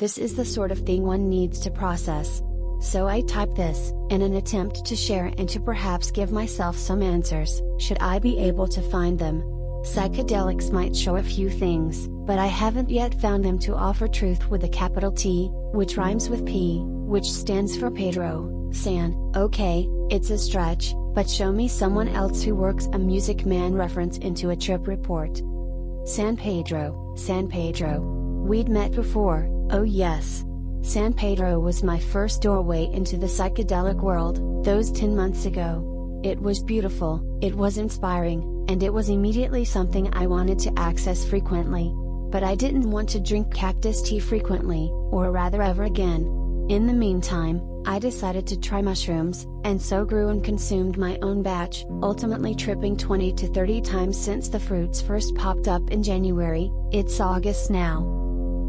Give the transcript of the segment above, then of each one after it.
This is the sort of thing one needs to process. So I type this, in an attempt to share and to perhaps give myself some answers, should I be able to find them. Psychedelics might show a few things, but I haven't yet found them to offer truth with a capital T, which rhymes with P, which stands for Pedro, San. Okay, it's a stretch, but show me someone else who works a Music Man reference into a trip report. San Pedro, San Pedro. We'd met before, oh yes. San Pedro was my first doorway into the psychedelic world, those 10 months ago. It was beautiful, it was inspiring, and it was immediately something I wanted to access frequently. But I didn't want to drink cactus tea frequently, or rather ever again. In the meantime, I decided to try mushrooms, and so grew and consumed my own batch, ultimately tripping 20 to 30 times since the fruits first popped up in January. It's August now.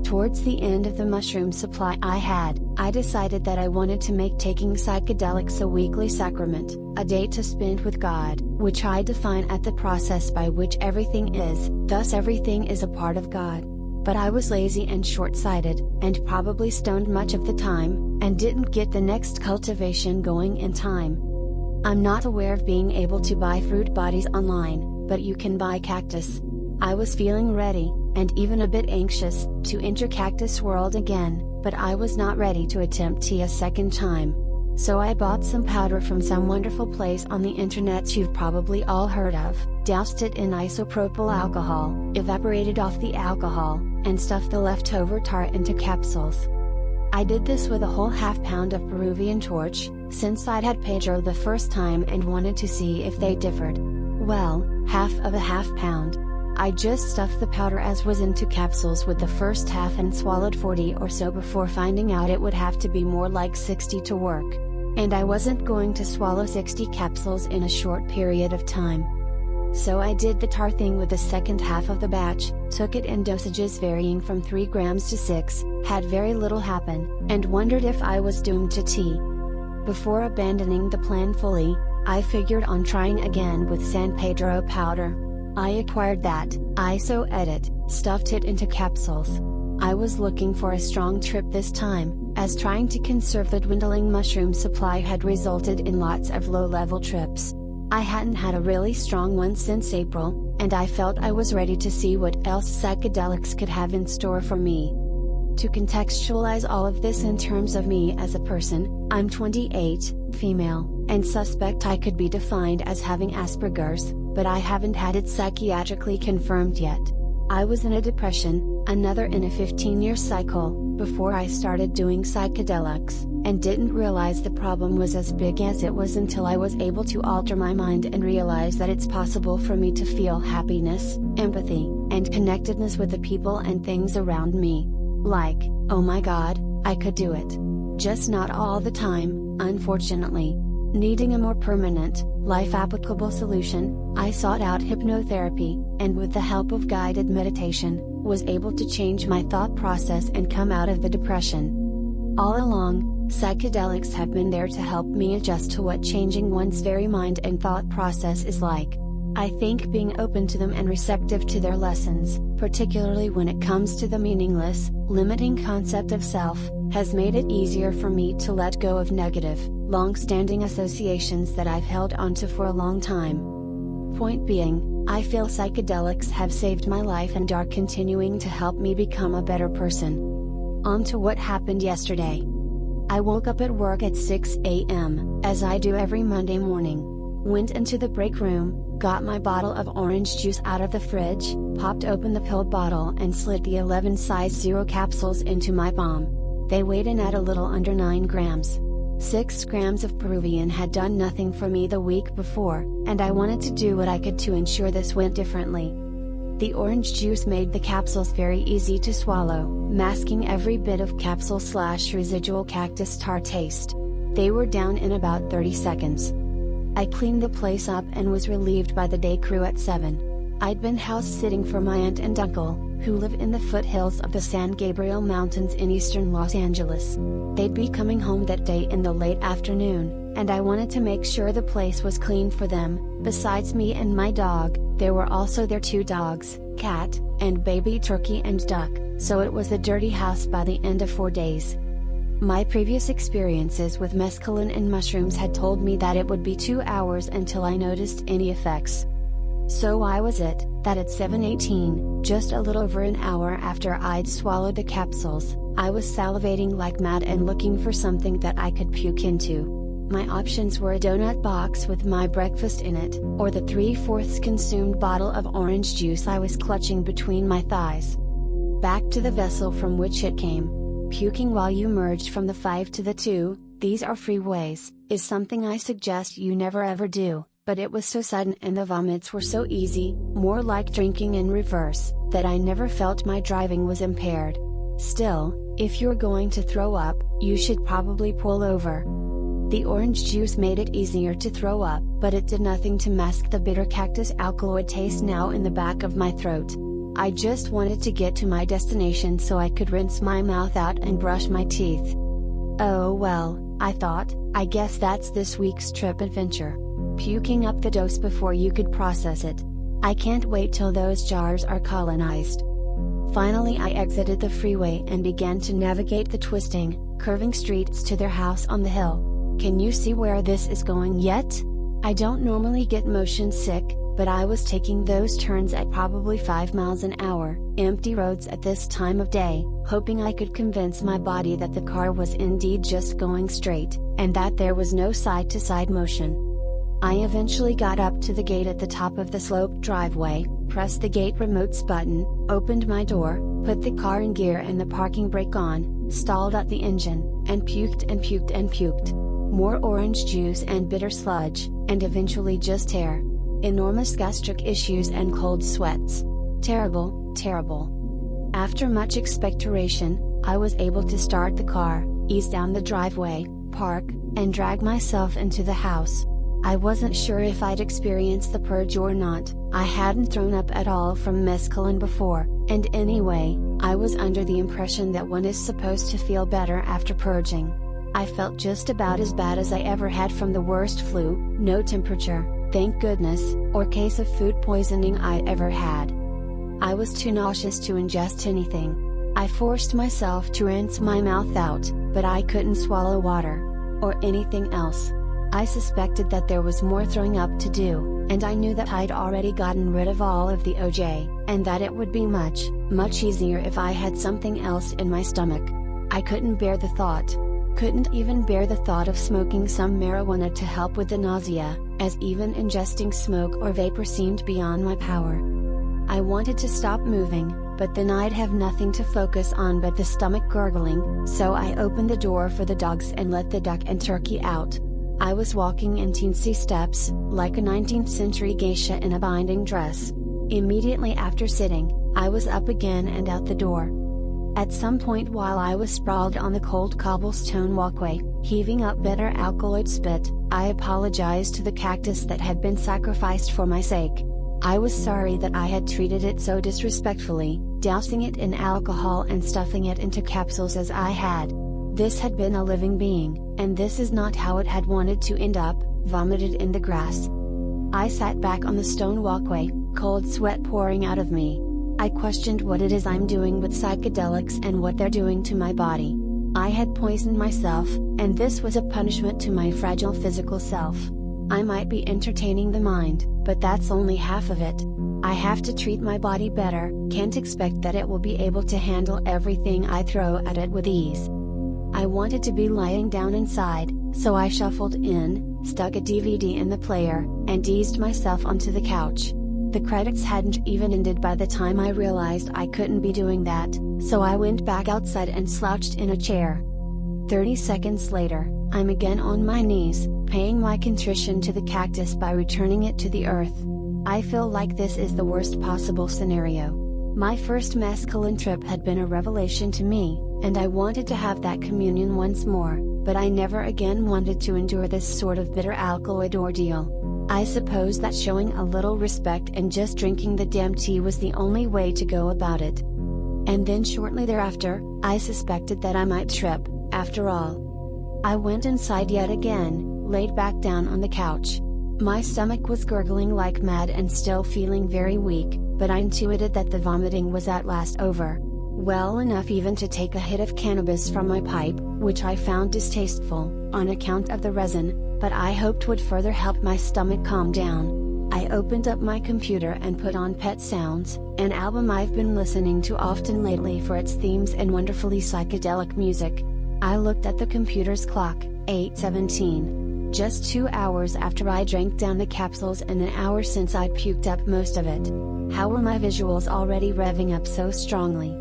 Towards the end of the mushroom supply I had, I decided that I wanted to make taking psychedelics a weekly sacrament, a day to spend with God, which I define as the process by which everything is, thus everything is a part of God. But I was lazy and short-sighted, and probably stoned much of the time, and didn't get the next cultivation going in time. I'm not aware of being able to buy fruit bodies online, but you can buy cactus. I was feeling ready, and even a bit anxious, to enter cactus world again, but I was not ready to attempt tea a second time. So I bought some powder from some wonderful place on the internet you've probably all heard of, doused it in isopropyl alcohol, evaporated off the alcohol, and stuffed the leftover tar into capsules. I did this with a whole half-pound of Peruvian torch, since I'd had Pedro the first time and wanted to see if they differed. Well, half of a half-pound. I just stuffed the powder as was into capsules with the first half and swallowed 40 or so before finding out it would have to be more like 60 to work. And I wasn't going to swallow 60 capsules in a short period of time. So I did the tar thing with the second half of the batch, took it in dosages varying from 3 grams to 6, had very little happen, and wondered if I was doomed to tea. Before abandoning the plan fully, I figured on trying again with San Pedro powder. I acquired that, iso-edit, stuffed it into capsules. I was looking for a strong trip this time, as trying to conserve the dwindling mushroom supply had resulted in lots of low-level trips. I hadn't had a really strong one since April, and I felt I was ready to see what else psychedelics could have in store for me. To contextualize all of this in terms of me as a person, I'm 28, female, and suspect I could be defined as having Asperger's, but I haven't had it psychiatrically confirmed yet. I was in a depression, another in a 15-year cycle, before I started doing psychedelics, and didn't realize the problem was as big as it was until I was able to alter my mind and realize that it's possible for me to feel happiness, empathy, and connectedness with the people and things around me. Like, oh my God, I could do it. Just not all the time, unfortunately. Needing a more permanent, life-applicable solution, I sought out hypnotherapy, and with the help of guided meditation, was able to change my thought process and come out of the depression. All along, psychedelics have been there to help me adjust to what changing one's very mind and thought process is like. I think being open to them and receptive to their lessons, particularly when it comes to the meaningless, limiting concept of self, has made it easier for me to let go of negative, long-standing associations that I've held onto for a long time. Point being, I feel psychedelics have saved my life and are continuing to help me become a better person. On to what happened yesterday. I woke up at work at 6 a.m., as I do every Monday morning. Went into the break room, got my bottle of orange juice out of the fridge, popped open the pill bottle and slid the 11 size 0 capsules into my palm. They weighed in at a little under 9 grams. 6 grams of Peruvian had done nothing for me the week before, and I wanted to do what I could to ensure this went differently. The orange juice made the capsules very easy to swallow, masking every bit of capsule/residual cactus tar taste. They were down in about 30 seconds. I cleaned the place up and was relieved by the day crew at 7. I'd been house sitting for my aunt and uncle, who live in the foothills of the San Gabriel Mountains in eastern Los Angeles. They'd be coming home that day in the late afternoon, and I wanted to make sure the place was clean for them. Besides me and my dog, there were also their 2 dogs, cat, and baby turkey and duck, so it was a dirty house by the end of 4 days. My previous experiences with mescaline and mushrooms had told me that it would be 2 hours until I noticed any effects. So why was it, that at 7:18, just a little over an hour after I'd swallowed the capsules, I was salivating like mad and looking for something that I could puke into? My options were a donut box with my breakfast in it, or the 3/4 consumed bottle of orange juice I was clutching between my thighs. Back to the vessel from which it came. Puking while you merged from the 5 to the 2, these are free ways, is something I suggest you never ever do, but it was so sudden and the vomits were so easy, more like drinking in reverse, that I never felt my driving was impaired. Still, if you're going to throw up, you should probably pull over. The orange juice made it easier to throw up, but it did nothing to mask the bitter cactus alkaloid taste now in the back of my throat. I just wanted to get to my destination so I could rinse my mouth out and brush my teeth. Oh well, I thought, I guess that's this week's trip adventure. Puking up the dose before you could process it. I can't wait till those jars are colonized. Finally I exited the freeway and began to navigate the twisting, curving streets to their house on the hill. Can you see where this is going yet? I don't normally get motion sick, but I was taking those turns at probably 5 miles an hour, empty roads at this time of day, hoping I could convince my body that the car was indeed just going straight, and that there was no side-to-side motion. I eventually got up to the gate at the top of the sloped driveway, pressed the gate remote's button, opened my door, put the car in gear and the parking brake on, stalled out the engine, and puked and puked and puked. More orange juice and bitter sludge, and eventually just air. Enormous gastric issues and cold sweats. Terrible, terrible. After much expectoration, I was able to start the car, ease down the driveway, park, and drag myself into the house. I wasn't sure if I'd experienced the purge or not. I hadn't thrown up at all from mescaline before, and anyway, I was under the impression that one is supposed to feel better after purging. I felt just about as bad as I ever had from the worst flu, no temperature, thank goodness, or case of food poisoning I'd ever had. I was too nauseous to ingest anything. I forced myself to rinse my mouth out, but I couldn't swallow water. Or anything else. I suspected that there was more throwing up to do, and I knew that I'd already gotten rid of all of the OJ, and that it would be much, much easier if I had something else in my stomach. I couldn't bear the thought. Couldn't even bear the thought of smoking some marijuana to help with the nausea, as even ingesting smoke or vapor seemed beyond my power. I wanted to stop moving, but then I'd have nothing to focus on but the stomach gurgling, so I opened the door for the dogs and let the duck and turkey out. I was walking in teensy steps, like a 19th century geisha in a binding dress. Immediately after sitting, I was up again and out the door. At some point while I was sprawled on the cold cobblestone walkway, heaving up bitter alkaloid spit, I apologized to the cactus that had been sacrificed for my sake. I was sorry that I had treated it so disrespectfully, dousing it in alcohol and stuffing it into capsules as I had. This had been a living being, and this is not how it had wanted to end up, vomited in the grass. I sat back on the stone walkway, cold sweat pouring out of me. I questioned what it is I'm doing with psychedelics and what they're doing to my body. I had poisoned myself, and this was a punishment to my fragile physical self. I might be entertaining the mind, but that's only half of it. I have to treat my body better, can't expect that it will be able to handle everything I throw at it with ease. I wanted to be lying down inside, so I shuffled in, stuck a DVD in the player, and eased myself onto the couch. The credits hadn't even ended by the time I realized I couldn't be doing that, so I went back outside and slouched in a chair. 30 seconds later, I'm again on my knees, paying my contrition to the cactus by returning it to the earth. I feel like this is the worst possible scenario. My first mescaline trip had been a revelation to me, and I wanted to have that communion once more, but I never again wanted to endure this sort of bitter alkaloid ordeal. I suppose that showing a little respect and just drinking the damn tea was the only way to go about it. And then shortly thereafter, I suspected that I might trip, after all. I went inside yet again, laid back down on the couch. My stomach was gurgling like mad and still feeling very weak, but I intuited that the vomiting was at last over. Well enough even to take a hit of cannabis from my pipe, which I found distasteful, on account of the resin, but I hoped would further help my stomach calm down. I opened up my computer and put on Pet Sounds, an album I've been listening to often lately for its themes and wonderfully psychedelic music. I looked at the computer's clock, 8:17. Just 2 hours after I drank down the capsules and an hour since I'd puked up most of it. How were my visuals already revving up so strongly?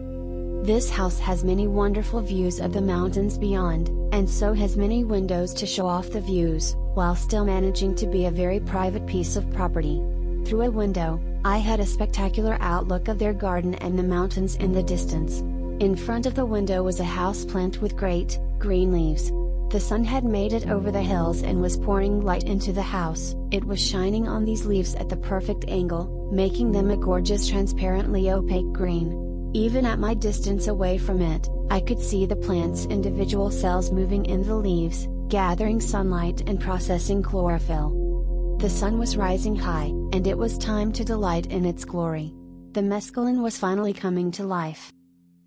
This house has many wonderful views of the mountains beyond, and so has many windows to show off the views, while still managing to be a very private piece of property. Through a window, I had a spectacular outlook of their garden and the mountains in the distance. In front of the window was a houseplant with great, green leaves. The sun had made it over the hills and was pouring light into the house. It was shining on these leaves at the perfect angle, making them a gorgeous transparently opaque green. Even at my distance away from it, I could see the plant's individual cells moving in the leaves, gathering sunlight and processing chlorophyll. The sun was rising high, and it was time to delight in its glory. The mescaline was finally coming to life.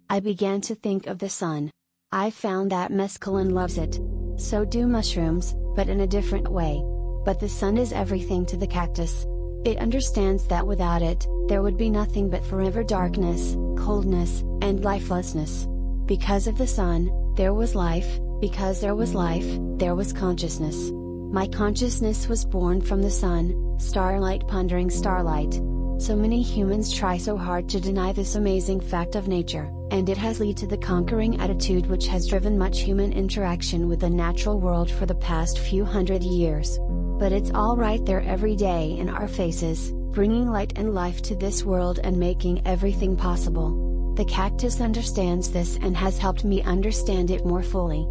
I began to think of the sun. I found that mescaline loves it. So do mushrooms, but in a different way. But the sun is everything to the cactus. It understands that without it, there would be nothing but forever darkness, coldness, and lifelessness. Because of the sun, there was life, because there was life, there was consciousness. My consciousness was born from the sun, starlight pondering starlight. So many humans try so hard to deny this amazing fact of nature, and it has led to the conquering attitude which has driven much human interaction with the natural world for the past few hundred years. But it's all right there every day in our faces, bringing light and life to this world and making everything possible. The cactus understands this and has helped me understand it more fully.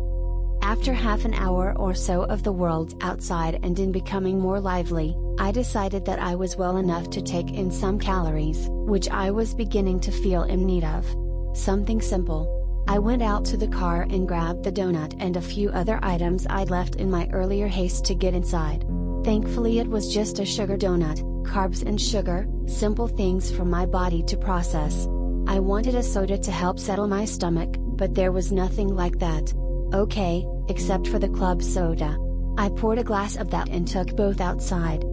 After half an hour or so of the world outside and in becoming more lively, I decided that I was well enough to take in some calories, which I was beginning to feel in need of. Something simple. I went out to the car and grabbed the donut and a few other items I'd left in my earlier haste to get inside. Thankfully it was just a sugar donut, carbs and sugar, simple things for my body to process. I wanted a soda to help settle my stomach, but there was nothing like that. Okay, except for the club soda. I poured a glass of that and took both outside.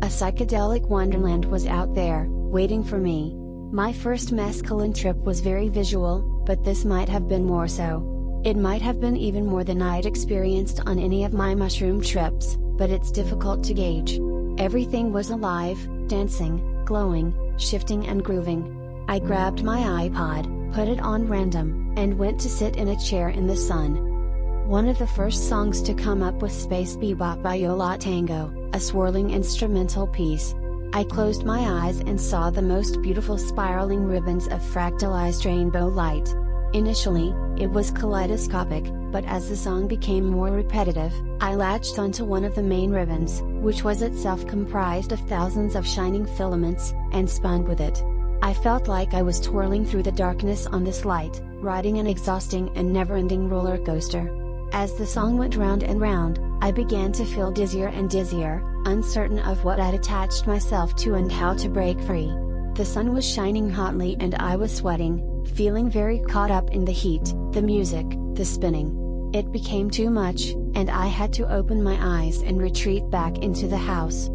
A psychedelic wonderland was out there, waiting for me. My first mescaline trip was very visual, but this might have been more so. It might have been even more than I'd experienced on any of my mushroom trips, but it's difficult to gauge. Everything was alive, dancing, glowing, shifting and grooving. I grabbed my iPod, put it on random, and went to sit in a chair in the sun. One of the first songs to come up was Space Bebop by Yo La Tango, a swirling instrumental piece. I closed my eyes and saw the most beautiful spiraling ribbons of fractalized rainbow light. Initially, it was kaleidoscopic, but as the song became more repetitive, I latched onto one of the main ribbons, which was itself comprised of thousands of shining filaments, and spun with it. I felt like I was twirling through the darkness on this light, riding an exhausting and never-ending roller coaster. As the song went round and round, I began to feel dizzier and dizzier, uncertain of what I'd attached myself to and how to break free. The sun was shining hotly and I was sweating, feeling very caught up in the heat, the music, the spinning. It became too much, and I had to open my eyes and retreat back into the house.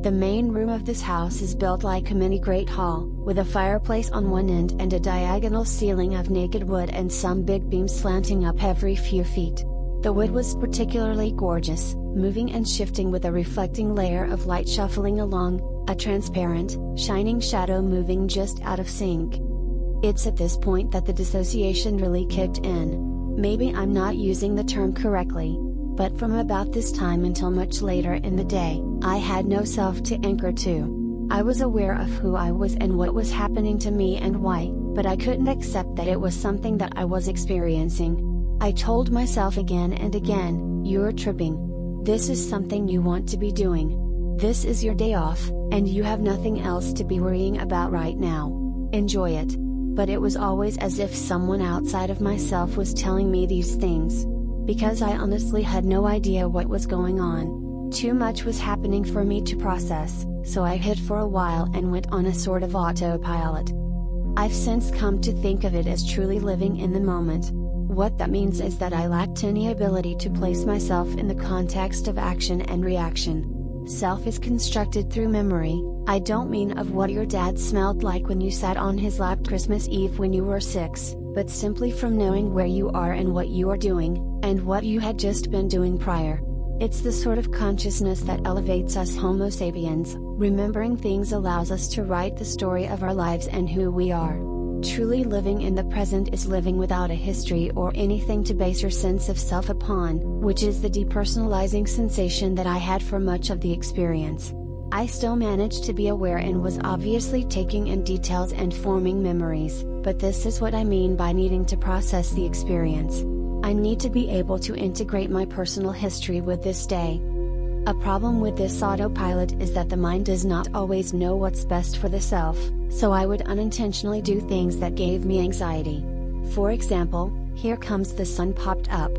The main room of this house is built like a mini great hall, with a fireplace on one end and a diagonal ceiling of naked wood and some big beams slanting up every few feet. The wood was particularly gorgeous, moving and shifting with a reflecting layer of light shuffling along, a transparent, shining shadow moving just out of sync. It's at this point that the dissociation really kicked in. Maybe I'm not using the term correctly, but from about this time until much later in the day, I had no self to anchor to. I was aware of who I was and what was happening to me and why, but I couldn't accept that it was something that I was experiencing. I told myself again and again, "You're tripping. This is something you want to be doing. This is your day off, and you have nothing else to be worrying about right now. Enjoy it." But it was always as if someone outside of myself was telling me these things. because I honestly had no idea what was going on. Too much was happening for me to process, so I hid for a while and went on a sort of autopilot. I've since come to think of it as truly living in the moment. What that means is that I lacked any ability to place myself in the context of action and reaction. Self is constructed through memory. I don't mean of what your dad smelled like when you sat on his lap Christmas Eve when you were 6, but simply from knowing where you are and what you are doing, and what you had just been doing prior. It's the sort of consciousness that elevates us Homo sapiens. Remembering things allows us to write the story of our lives and who we are. Truly living in the present is living without a history or anything to base your sense of self upon, which is the depersonalizing sensation that I had for much of the experience. I still managed to be aware and was obviously taking in details and forming memories, but this is what I mean by needing to process the experience. I need to be able to integrate my personal history with this day. A problem with this autopilot is that the mind does not always know what's best for the self, so I would unintentionally do things that gave me anxiety. For example, here comes the sun popped up.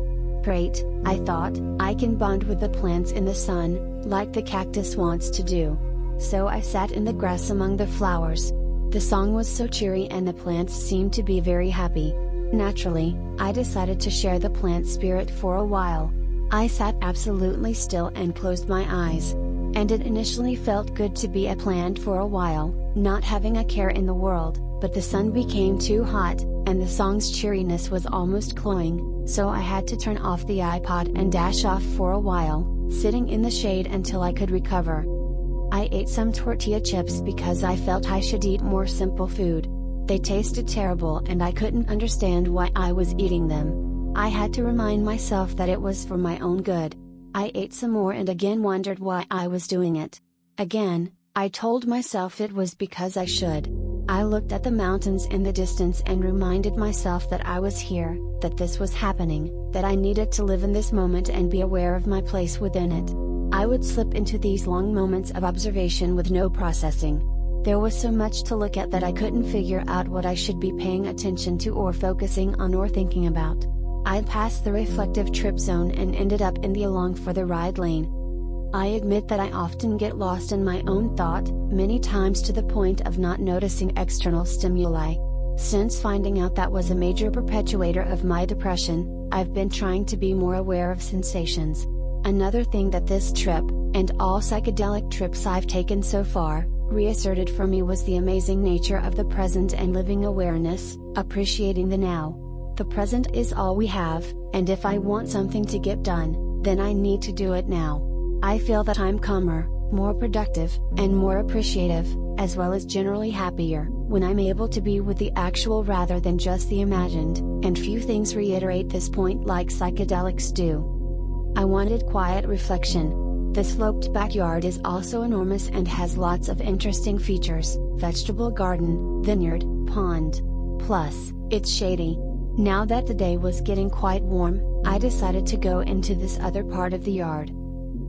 Great, I thought, I can bond with the plants in the sun, like the cactus wants to do. So I sat in the grass among the flowers. The song was so cheery and the plants seemed to be very happy. Naturally, I decided to share the plant spirit for a while. I sat absolutely still and closed my eyes. And it initially felt good to be a plant for a while, not having a care in the world, but the sun became too hot, and the song's cheeriness was almost cloying, so I had to turn off the iPod and dash off for a while, sitting in the shade until I could recover. I ate some tortilla chips because I felt I should eat more simple food. They tasted terrible and I couldn't understand why I was eating them. I had to remind myself that it was for my own good. I ate some more and again wondered why I was doing it. Again, I told myself it was because I should. I looked at the mountains in the distance and reminded myself that I was here, that this was happening, that I needed to live in this moment and be aware of my place within it. I would slip into these long moments of observation with no processing. There was so much to look at that I couldn't figure out what I should be paying attention to or focusing on or thinking about. I'd passed the reflective trip zone and ended up in the along for the ride lane. I admit that I often get lost in my own thought, many times to the point of not noticing external stimuli. Since finding out that was a major perpetuator of my depression, I've been trying to be more aware of sensations. Another thing that this trip, and all psychedelic trips I've taken so far, reasserted for me was the amazing nature of the present and living awareness, appreciating the now. The present is all we have, and if I want something to get done, then I need to do it now. I feel that I'm calmer, more productive, and more appreciative, as well as generally happier, when I'm able to be with the actual rather than just the imagined, and few things reiterate this point like psychedelics do. I wanted quiet reflection. The sloped backyard is also enormous and has lots of interesting features: vegetable garden, vineyard, pond. Plus, it's shady. Now that the day was getting quite warm, I decided to go into this other part of the yard.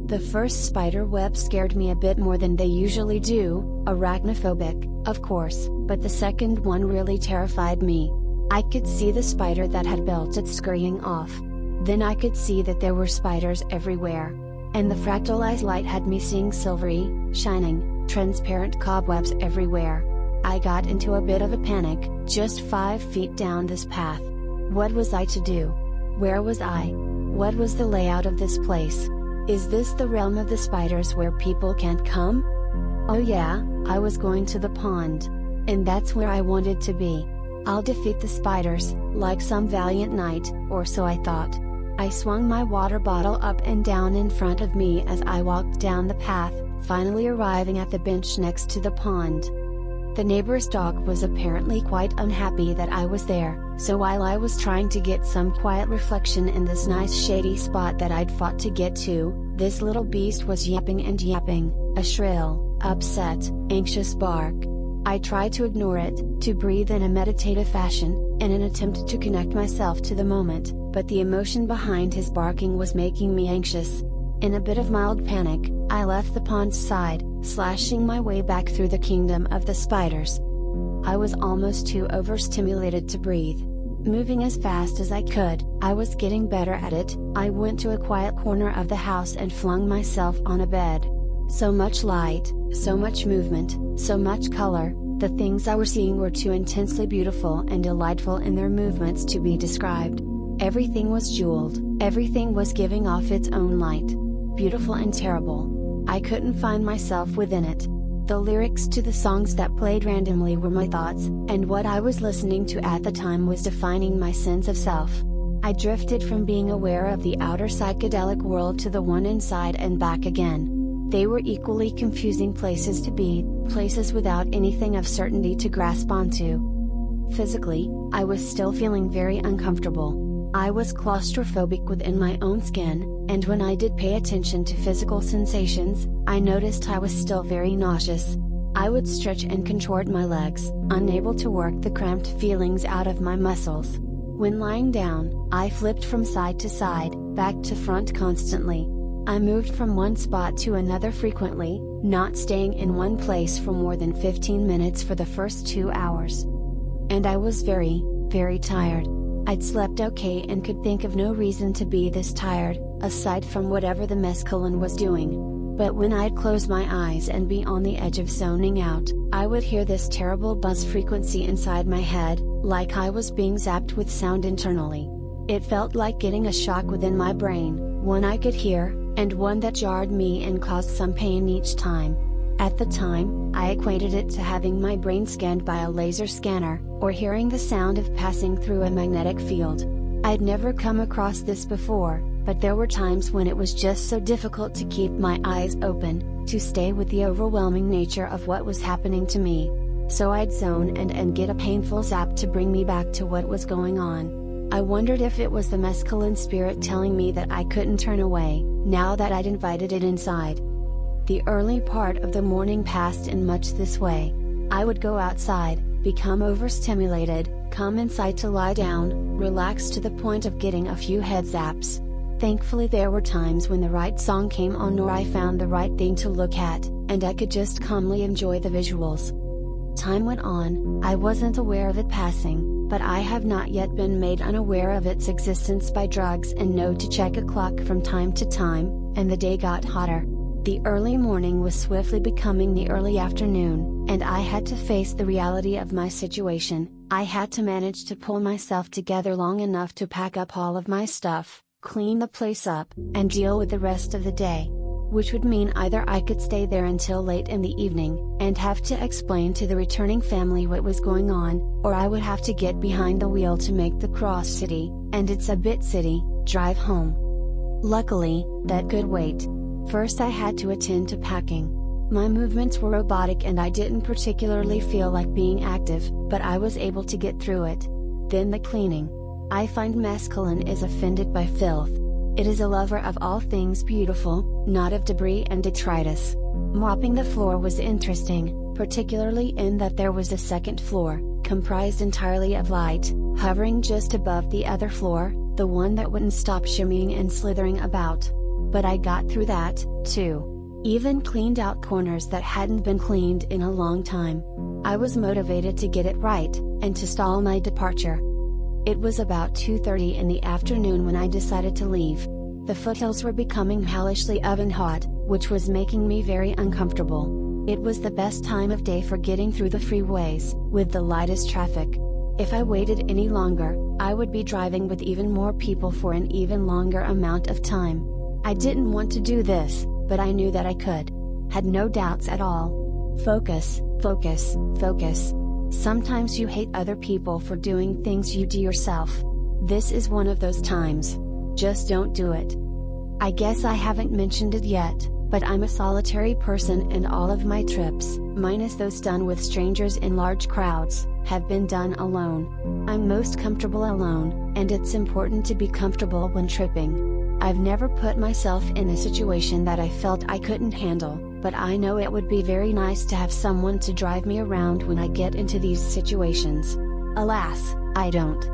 The first spider web scared me a bit more than they usually do, arachnophobic, of course, but the second one really terrified me. I could see the spider that had built it scurrying off. Then I could see that there were spiders everywhere. And the fractalized light had me seeing silvery, shining, transparent cobwebs everywhere. I got into a bit of a panic, just 5 feet down this path. What was I to do? Where was I? What was the layout of this place? Is this the realm of the spiders where people can't come? Oh yeah, I was going to the pond. And that's where I wanted to be. I'll defeat the spiders, like some valiant knight, or so I thought. I swung my water bottle up and down in front of me as I walked down the path, finally arriving at the bench next to the pond. The neighbor's dog was apparently quite unhappy that I was there, so while I was trying to get some quiet reflection in this nice shady spot that I'd fought to get to, this little beast was yapping and yapping, a shrill, upset, anxious bark. I tried to ignore it, to breathe in a meditative fashion, in an attempt to connect myself to the moment, but the emotion behind his barking was making me anxious. In a bit of mild panic, I left the pond's side, slashing my way back through the kingdom of the spiders. I was almost too overstimulated to breathe. Moving as fast as I could, I was getting better at it. I went to a quiet corner of the house and flung myself on a bed. So much light, so much movement, so much color, the things I was seeing were too intensely beautiful and delightful in their movements to be described. Everything was jeweled, everything was giving off its own light. Beautiful and terrible. I couldn't find myself within it. The lyrics to the songs that played randomly were my thoughts, and what I was listening to at the time was defining my sense of self. I drifted from being aware of the outer psychedelic world to the one inside and back again. They were equally confusing places to be, places without anything of certainty to grasp onto. Physically, I was still feeling very uncomfortable. I was claustrophobic within my own skin, and when I did pay attention to physical sensations, I noticed I was still very nauseous. I would stretch and contort my legs, unable to work the cramped feelings out of my muscles. When lying down, I flipped from side to side, back to front constantly. I moved from one spot to another frequently, not staying in one place for more than 15 minutes for the first 2 hours. And I was very, very tired. I'd slept okay and could think of no reason to be this tired, aside from whatever the mescaline was doing. But when I'd close my eyes and be on the edge of zoning out, I would hear this terrible buzz frequency inside my head, like I was being zapped with sound internally. It felt like getting a shock within my brain, one I could hear, and one that jarred me and caused some pain each time. At the time, I equated it to having my brain scanned by a laser scanner, or hearing the sound of passing through a magnetic field. I'd never come across this before, but there were times when it was just so difficult to keep my eyes open, to stay with the overwhelming nature of what was happening to me. So I'd zone and get a painful zap to bring me back to what was going on. I wondered if it was the mescaline spirit telling me that I couldn't turn away, now that I'd invited it inside. The early part of the morning passed in much this way. I would go outside, become overstimulated, come inside to lie down, relax to the point of getting a few head zaps. Thankfully there were times when the right song came on or I found the right thing to look at, and I could just calmly enjoy the visuals. Time went on, I wasn't aware of it passing, but I have not yet been made unaware of its existence by drugs and know to check a clock from time to time, and the day got hotter. The early morning was swiftly becoming the early afternoon, and I had to face the reality of my situation. I had to manage to pull myself together long enough to pack up all of my stuff, clean the place up, and deal with the rest of the day. Which would mean either I could stay there until late in the evening, and have to explain to the returning family what was going on, or I would have to get behind the wheel to make the cross city, and it's a bit city, drive home. Luckily, that could wait. First I had to attend to packing. My movements were robotic and I didn't particularly feel like being active, but I was able to get through it. Then the cleaning. I find mescaline is offended by filth. It is a lover of all things beautiful, not of debris and detritus. Mopping the floor was interesting, particularly in that there was a second floor, comprised entirely of light, hovering just above the other floor, the one that wouldn't stop shimmying and slithering about. But I got through that, too. Even cleaned out corners that hadn't been cleaned in a long time. I was motivated to get it right, and to stall my departure. It was about 2:30 in the afternoon when I decided to leave. The foothills were becoming hellishly oven hot, which was making me very uncomfortable. It was the best time of day for getting through the freeways, with the lightest traffic. If I waited any longer, I would be driving with even more people for an even longer amount of time. I didn't want to do this, but I knew that I could. Had no doubts at all. Focus, focus, focus. Sometimes you hate other people for doing things you do yourself. This is one of those times. Just don't do it. I guess I haven't mentioned it yet, but I'm a solitary person and all of my trips, minus those done with strangers in large crowds, have been done alone. I'm most comfortable alone, and it's important to be comfortable when tripping. I've never put myself in a situation that I felt I couldn't handle, but I know it would be very nice to have someone to drive me around when I get into these situations. Alas, I don't.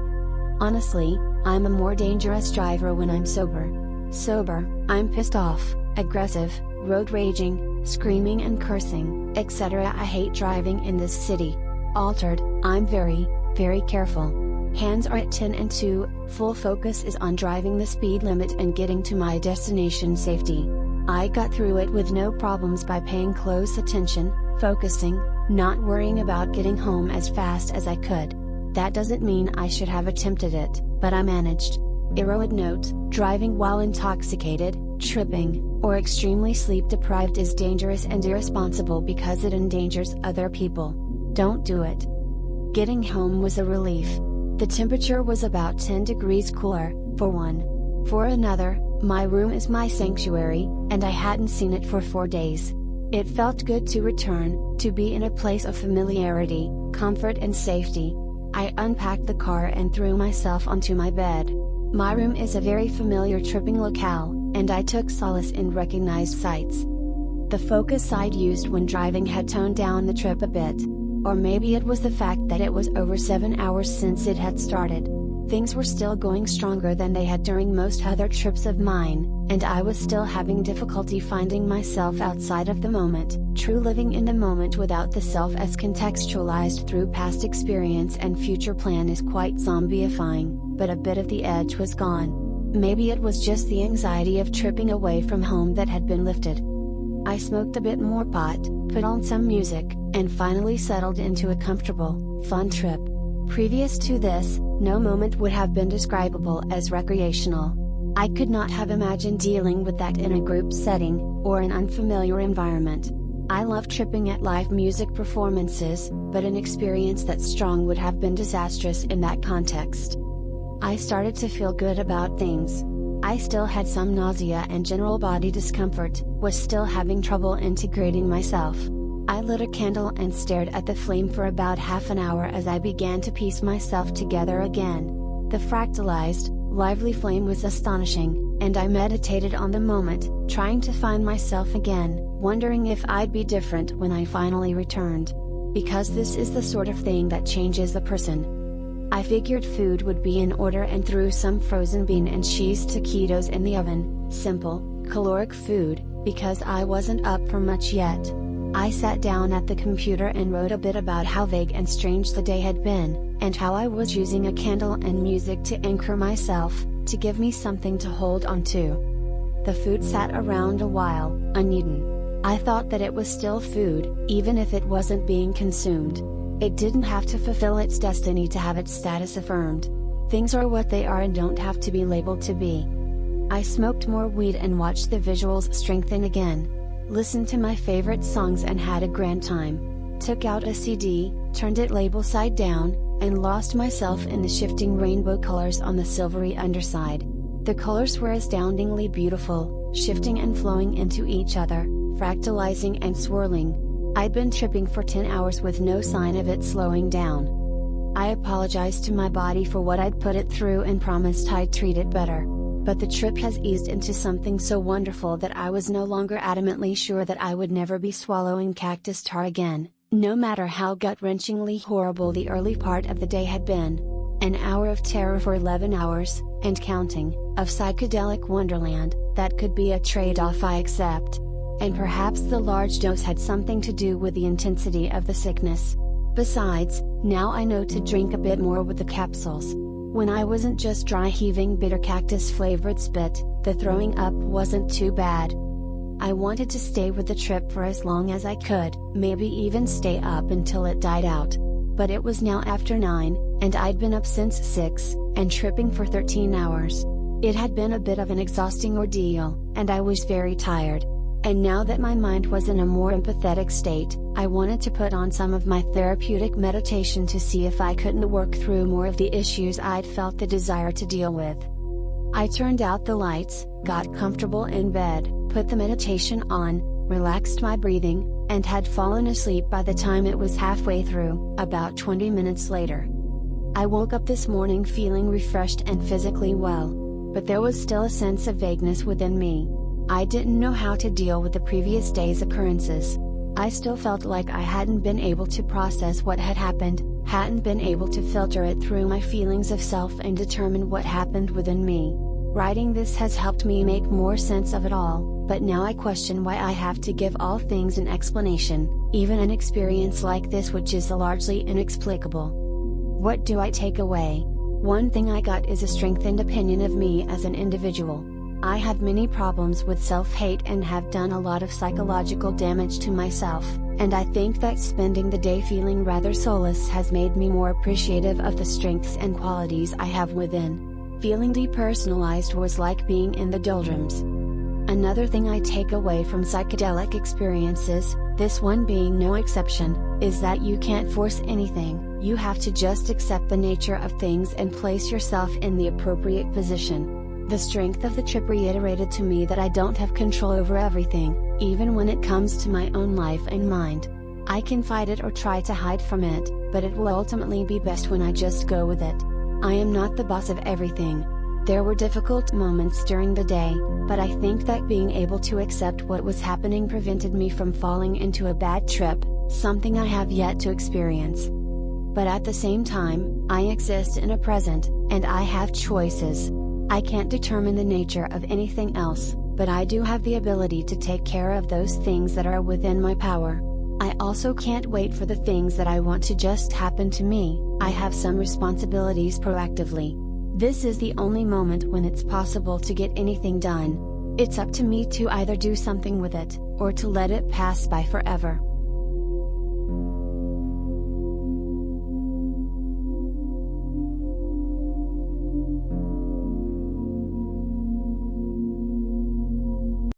Honestly, I'm a more dangerous driver when I'm sober. Sober, I'm pissed off, aggressive, road raging, screaming and cursing, etc. I hate driving in this city. Altered, I'm very, very careful. Hands are at 10 and 2, full focus is on driving the speed limit and getting to my destination safety. I got through it with no problems by paying close attention, focusing, not worrying about getting home as fast as I could. That doesn't mean I should have attempted it, but I managed. Erowid note: driving while intoxicated, tripping, or extremely sleep deprived is dangerous and irresponsible because it endangers other people. Don't do it. Getting home was a relief. The temperature was about 10 degrees cooler, for one. For another, my room is my sanctuary, and I hadn't seen it for 4 days. It felt good to return, to be in a place of familiarity, comfort and safety. I unpacked the car and threw myself onto my bed. My room is a very familiar tripping locale, and I took solace in recognized sights. The focus I'd used when driving had toned down the trip a bit. Or maybe it was the fact that it was over 7 hours since it had started. Things were still going stronger than they had during most other trips of mine, and I was still having difficulty finding myself outside of the moment. True living in the moment without the self as contextualized through past experience and future plan is quite zombieifying, but a bit of the edge was gone. Maybe it was just the anxiety of tripping away from home that had been lifted. I smoked a bit more pot, put on some music, and finally settled into a comfortable, fun trip. Previous to this, no moment would have been describable as recreational. I could not have imagined dealing with that in a group setting, or an unfamiliar environment. I love tripping at live music performances, but an experience that strong would have been disastrous in that context. I started to feel good about things. I still had some nausea and general body discomfort, was still having trouble integrating myself. I lit a candle and stared at the flame for about half an hour as I began to piece myself together again. The fractalized, lively flame was astonishing, and I meditated on the moment, trying to find myself again, wondering if I'd be different when I finally returned. Because this is the sort of thing that changes a person. I figured food would be in order and threw some frozen bean and cheese taquitos in the oven, simple, caloric food, because I wasn't up for much yet. I sat down at the computer and wrote a bit about how vague and strange the day had been, and how I was using a candle and music to anchor myself, to give me something to hold on to. The food sat around a while, uneaten. I thought that it was still food, even if it wasn't being consumed. It didn't have to fulfill its destiny to have its status affirmed. Things are what they are and don't have to be labeled to be. I smoked more weed and watched the visuals strengthen again. Listened to my favorite songs and had a grand time. Took out a CD, turned it label side down, and lost myself in the shifting rainbow colors on the silvery underside. The colors were astoundingly beautiful, shifting and flowing into each other, fractalizing and swirling. I'd been tripping for 10 hours with no sign of it slowing down. I apologized to my body for what I'd put it through and promised I'd treat it better. But the trip has eased into something so wonderful that I was no longer adamantly sure that I would never be swallowing cactus tar again, no matter how gut-wrenchingly horrible the early part of the day had been. An hour of terror for 11 hours, and counting, of psychedelic wonderland, that could be a trade-off I accept. And perhaps the large dose had something to do with the intensity of the sickness. Besides, now I know to drink a bit more with the capsules. When I wasn't just dry heaving bitter cactus flavored spit, the throwing up wasn't too bad. I wanted to stay with the trip for as long as I could, maybe even stay up until it died out. But it was now after 9, and I'd been up since 6, and tripping for 13 hours. It had been a bit of an exhausting ordeal, and I was very tired. And now that my mind was in a more empathetic state, I wanted to put on some of my therapeutic meditation to see if I couldn't work through more of the issues I'd felt the desire to deal with. I turned out the lights, got comfortable in bed, put the meditation on, relaxed my breathing, and had fallen asleep by the time it was halfway through, about 20 minutes later. I woke up this morning feeling refreshed and physically well. But there was still a sense of vagueness within me. I didn't know how to deal with the previous day's occurrences. I still felt like I hadn't been able to process what had happened, hadn't been able to filter it through my feelings of self and determine what happened within me. Writing this has helped me make more sense of it all, but now I question why I have to give all things an explanation, even an experience like this which is largely inexplicable. What do I take away? One thing I got is a strengthened opinion of me as an individual. I have many problems with self-hate and have done a lot of psychological damage to myself, and I think that spending the day feeling rather soulless has made me more appreciative of the strengths and qualities I have within. Feeling depersonalized was like being in the doldrums. Another thing I take away from psychedelic experiences, this one being no exception, is that you can't force anything, you have to just accept the nature of things and place yourself in the appropriate position. The strength of the trip reiterated to me that I don't have control over everything, even when it comes to my own life and mind. I can fight it or try to hide from it, but it will ultimately be best when I just go with it. I am not the boss of everything. There were difficult moments during the day, but I think that being able to accept what was happening prevented me from falling into a bad trip, something I have yet to experience. But at the same time, I exist in a present, and I have choices. I can't determine the nature of anything else, but I do have the ability to take care of those things that are within my power. I also can't wait for the things that I want to just happen to me. I have some responsibilities proactively. This is the only moment when it's possible to get anything done. It's up to me to either do something with it, or to let it pass by forever.